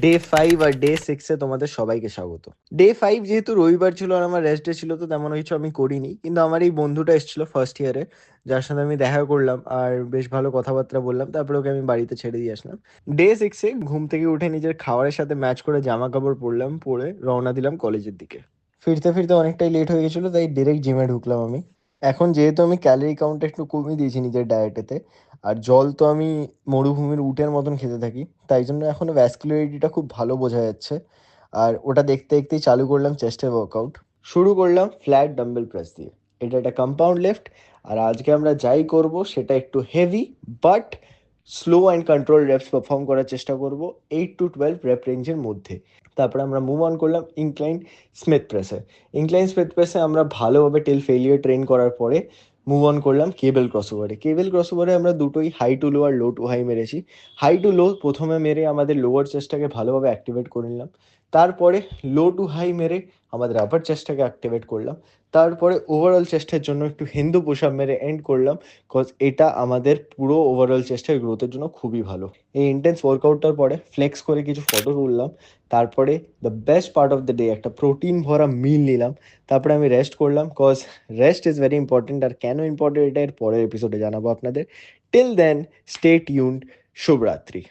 Day 5 আর day 6-এ তোমাদের সবাইকে স্বাগত। ডে 5 যেহেতু রবিবার ছিল আর আমার রেস্ট ডে ছিল, তো তেমন কিছু আমি করিনি, কিন্তু আমার এই বন্ধুটা এসেছিল ফার্স্ট ইয়ারে, যার সাথে আমি দেখা করলাম আর বেশ ভালো কথাবার্তা বললাম, তারপরে ওকে আমি বাড়িতে ছেড়ে দিয়ে আসলাম। ডে 6-এ ঘুম থেকে উঠে নিজের খাবারের সাথে ম্যাচ করে জামা কাপড় পরলাম, পরে রওনা দিলাম কলেজের দিকে। ফিরতে ফিরতে অনেকটাই লেট হয়ে গেছিলো, তাই ডিরেক্ট জিমে ঢুকলাম আমি। এখন যেহেতু আমি ক্যালোরি কাউন্টটা একটু কমিয়ে দিয়েছি নিজের ডায়েটেতে, আর জল তো আমি মরুভূমির উটের মতন খেতে থাকি, তাই জন্য এখন ভ্যাসকুলারিটিটা খুব ভালো বোঝা যাচ্ছে। আর ওটা দেখতে দেখতেই চালু করলাম চেস্টের ওয়ার্কআউট। শুরু করলাম ফ্ল্যাট ডাম্বেল প্রেস দিয়ে। এটা একটা কম্পাউন্ড লিফট, আর আজকে আমরা যাই করব সেটা একটু heavy, but slow and control reps perform করার চেষ্টা করব 8 to 12 রেপ রেঞ্জের মধ্যে। তারপরে আমরা মুভ অন করলাম ইনক্লাইন স্মিথ প্রেসে। ইনক্লাইন স্মিথ প্রেসে আমরা ভালোভাবে টিল ফেলিয়ার ট্রেন করার পরে মুভ অন করলাম কেবল ক্রসওভারে। কেবল ক্রসওভারে আমরা দুটোই হাই টু লো আর লো টু হাই মেরেছি। হাই টু লো প্রথমে মেরে আমাদের লোয়ার চেস্টটাকে ভালোভাবে অ্যাক্টিভেট করে নিলাম। তারপরে লো টু হাই মেরে আমাদের আপার চেস্টটাকে অ্যাক্টিভেট করলাম। তারপরে ওভারঅল চেস্টের জন্য একটু হিন্দু পুশ আপ মেরে এন্ড করলাম, কজ এটা আমাদের পুরো ওভারঅল চেস্টের গ্রোথের জন্য খুবই ভালো। এই ইন্টেন্স ওয়ার্কআউটটার পরে ফ্লেক্স করে কিছু ফটো তুললাম। তারপরে the best part of the day, একটা প্রোটিন ভরা মিল নিলাম। তারপরে আমি রেস্ট করলাম, cause rest is very important. আর কেন ইম্পর্টেন্ট এটা এর পরের এপিসোডে জানাবো আপনাদের। Till then, stay tuned. শুভরাত্রি।